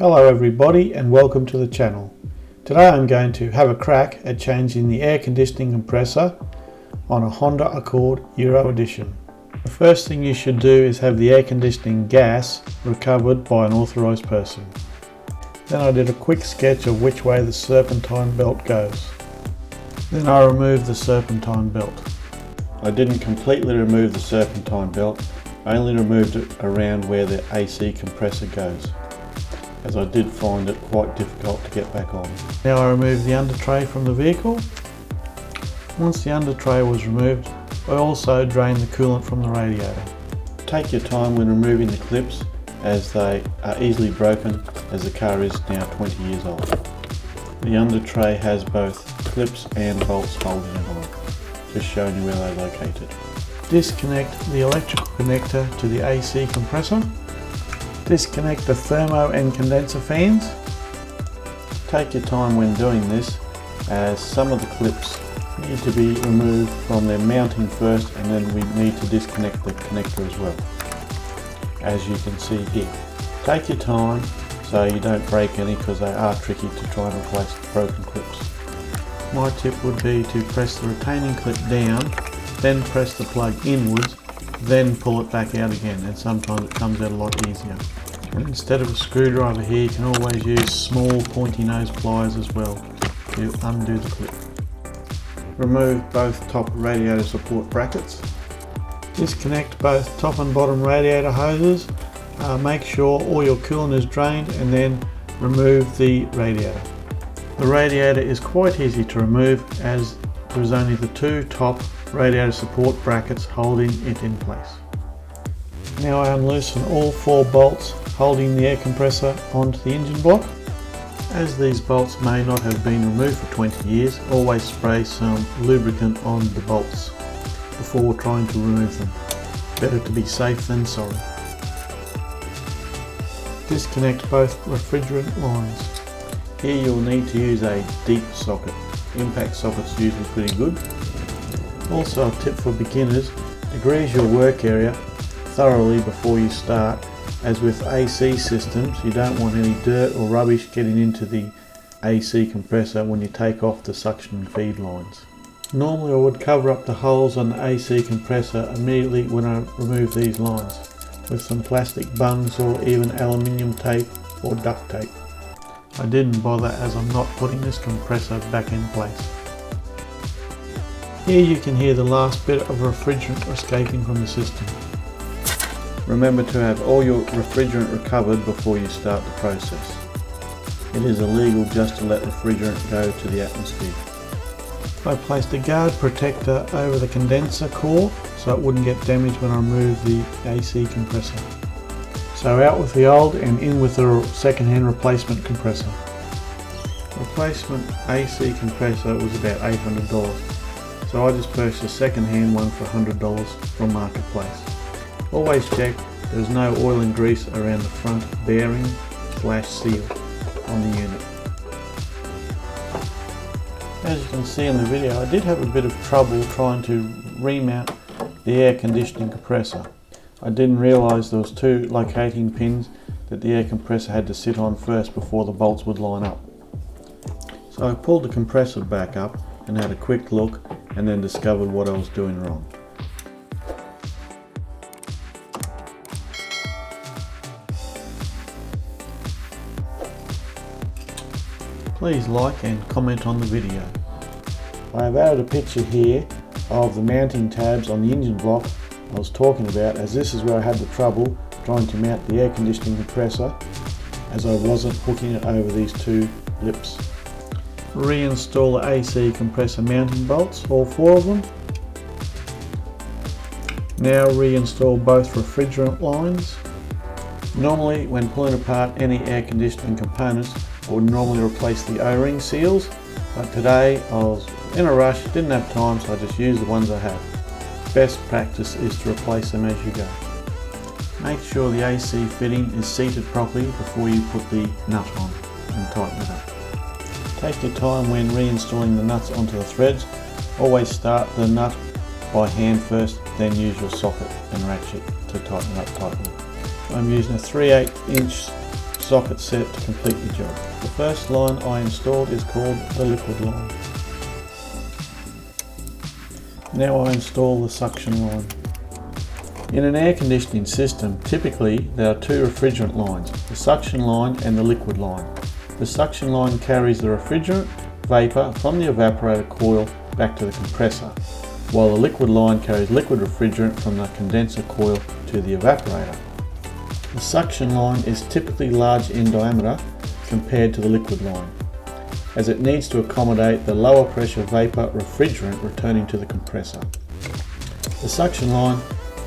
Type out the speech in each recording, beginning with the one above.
Hello everybody and welcome to the channel. Today I'm going to have a crack at changing the air conditioning compressor on a Honda Accord Euro Edition. The first thing you should do is have the air conditioning gas recovered by an authorised person. Then I did a quick sketch of which way the serpentine belt goes. Then I removed the serpentine belt. I didn't completely remove the serpentine belt, I only removed it around where the AC compressor goes, as I did find it quite difficult to get back on. Now I removed the under tray from the vehicle. Once the under tray was removed, I also drained the coolant from the radiator. Take your time when removing the clips, as they are easily broken as the car is now 20 years old. The under tray has both clips and bolts holding it on, just showing you where they're located. Disconnect the electrical connector to the AC compressor. Disconnect the thermo and condenser fans. Take your time when doing this, as some of the clips need to be removed from their mounting first, and then we need to disconnect the connector as well, as you can see here. Take your time so you don't break any, because they are tricky to try and replace the broken clips. My tip would be to press the retaining clip down, then press the plug inwards, then pull it back out again, and sometimes it comes out a lot easier. And instead of a screwdriver here, you can always use small pointy nose pliers as well to undo the clip. Remove both top radiator support brackets. Disconnect both top and bottom radiator hoses. Make sure all your coolant is drained, and then remove the radiator. The radiator is quite easy to remove, as there is only the two top radiator support brackets holding it in place. Now I unloosen all 4 bolts holding the air compressor onto the engine block. As these bolts may not have been removed for 20 years, always spray some lubricant on the bolts before trying to remove them. Better to be safe than sorry. Disconnect both refrigerant lines. Here you'll need to use a deep socket. Impact socket's usually pretty good. Also, a tip for beginners: degrease your work area thoroughly before you start, as with AC systems you don't want any dirt or rubbish getting into the AC compressor when you take off the suction and feed lines. Normally I would cover up the holes on the AC compressor immediately when I remove these lines with some plastic bungs or even aluminium tape or duct tape. I didn't bother, as I'm not putting this compressor back in place. Here you can hear the last bit of refrigerant escaping from the system. Remember to have all your refrigerant recovered before you start the process. It is illegal just to let refrigerant go to the atmosphere. I placed a guard protector over the condenser core so it wouldn't get damaged when I removed the AC compressor. So out with the old and in with the second-hand replacement compressor. Replacement AC compressor was about $800, so I just purchased a second-hand one for $100 from Marketplace. Always check there's no oil and grease around the front bearing / seal on the unit. As you can see in the video, I did have a bit of trouble trying to remount the air conditioning compressor. I didn't realise there was 2 locating pins that the air compressor had to sit on first before the bolts would line up. So I pulled the compressor back up and had a quick look, and then discovered what I was doing wrong. Please like and comment on the video. I have added a picture here of the mounting tabs on the engine block I was talking about, as this is where I had the trouble trying to mount the air conditioning compressor, as I wasn't hooking it over these 2 lips. Reinstall the AC compressor mounting bolts, all 4 of them. Now reinstall both refrigerant lines. Normally when pulling apart any air conditioning components, I would normally replace the O-ring seals, but today I was in a rush, didn't have time, so I just used the ones I had. Best practice is to replace them as you go. Make sure the AC fitting is seated properly before you put the nut on and tighten it up. Take your time when reinstalling the nuts onto the threads. Always start the nut by hand first, then use your socket and ratchet to tighten it up tightly. I'm using a 3/8 inch socket set to complete the job. The first line I installed is called the liquid line. Now I install the suction line. In an air conditioning system, typically there are two refrigerant lines, the suction line and the liquid line. The suction line carries the refrigerant vapour from the evaporator coil back to the compressor, while the liquid line carries liquid refrigerant from the condenser coil to the evaporator. The suction line is typically large in diameter compared to the liquid line, as it needs to accommodate the lower pressure vapour refrigerant returning to the compressor. The suction line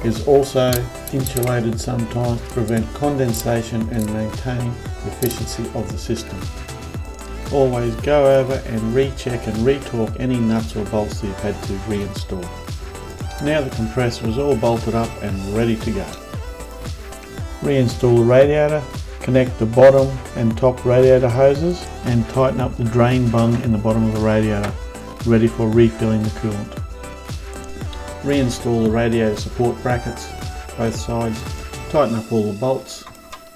is also insulated sometimes to prevent condensation and maintain the efficiency of the system. Always go over and recheck and retorque any nuts or bolts that you've had to reinstall. Now the compressor is all bolted up and ready to go. Reinstall the radiator, connect the bottom and top radiator hoses and tighten up the drain bung in the bottom of the radiator, ready for refilling the coolant. Reinstall the radiator support brackets, both sides, tighten up all the bolts,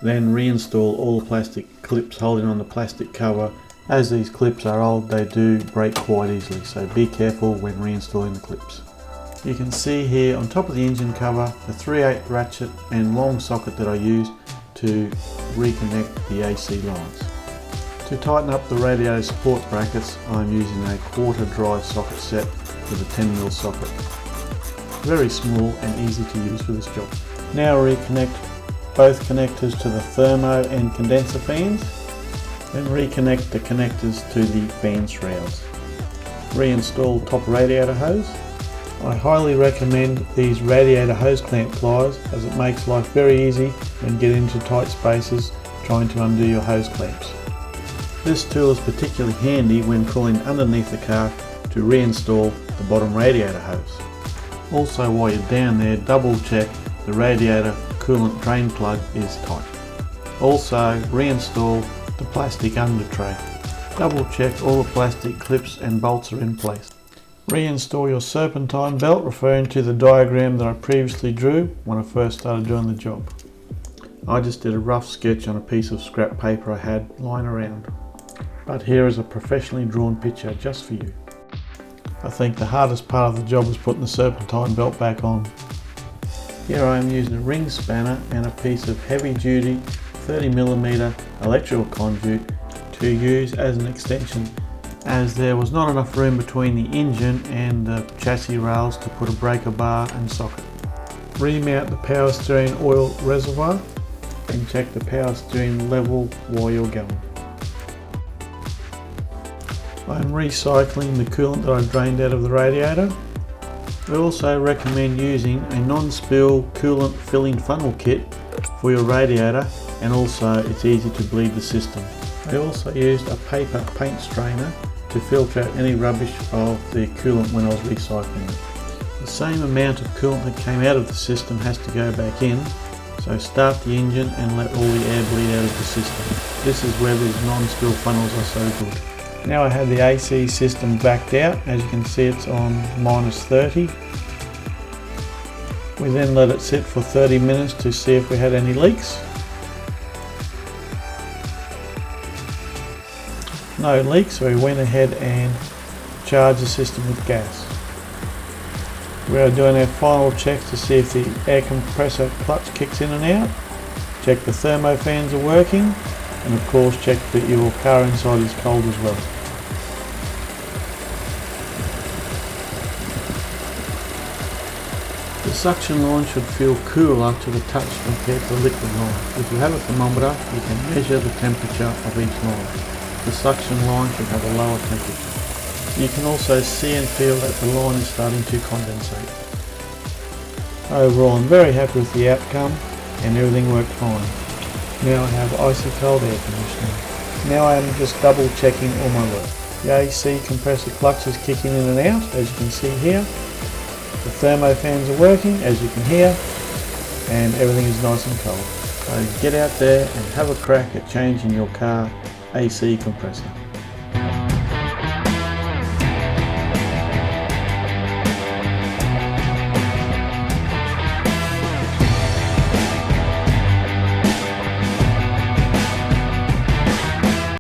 then reinstall all the plastic clips holding on the plastic cover. As these clips are old, they do break quite easily, so be careful when reinstalling the clips. You can see here on top of the engine cover the 3/8 ratchet and long socket that I use to reconnect the AC lines. To tighten up the radiator support brackets, I'm using a 1/4 drive socket set with a 10mm socket. Very small and easy to use for this job. Now reconnect both connectors to the thermo and condenser fans, then reconnect the connectors to the fan shrouds. Reinstall top radiator hose. I highly recommend these radiator hose clamp pliers, as it makes life very easy when getting into tight spaces trying to undo your hose clamps. This tool is particularly handy when crawling underneath the car to reinstall the bottom radiator hose. Also, while you're down there, double check the radiator coolant drain plug is tight. Also, reinstall the plastic under tray. Double check all the plastic clips and bolts are in place. Reinstall your serpentine belt, referring to the diagram that I previously drew when I first started doing the job. I just did a rough sketch on a piece of scrap paper I had lying around. But here is a professionally drawn picture just for you. I think the hardest part of the job is putting the serpentine belt back on. Here I am using a ring spanner and a piece of heavy duty 30mm electrical conduit to use as an extension, as there was not enough room between the engine and the chassis rails to put a breaker bar and socket. Remount the power steering oil reservoir and check the power steering level while you're going. I'm recycling the coolant that I drained out of the radiator. I also recommend using a non-spill coolant filling funnel kit for your radiator, and also it's easy to bleed the system. I also used a paper paint strainer to filter out any rubbish of the coolant when I was recycling it. The same amount of coolant that came out of the system has to go back in, so start the engine and let all the air bleed out of the system. This is where these non-spill funnels are so good. Now I have the AC system backed out. As you can see, it's on -30. We then let it sit for 30 minutes to see if we had any leaks. No leaks, so we went ahead and charged the system with gas. We are doing our final checks to see if the air compressor clutch kicks in and out. Check the thermo fans are working, and of course check that your car inside is cold as well. The suction line should feel cooler to the touch compared to the liquid line. If you have a thermometer, you can measure the temperature of each line. The suction line should have a lower temperature. You can also see and feel that the line is starting to condensate. Overall, I'm very happy with the outcome and everything worked fine. Now I have icy cold air conditioning. Now I am just double checking all my work. The AC compressor clutch is kicking in and out, as you can see here. The thermo fans are working, as you can hear, and everything is nice and cold. So get out there and have a crack at changing your car AC compressor.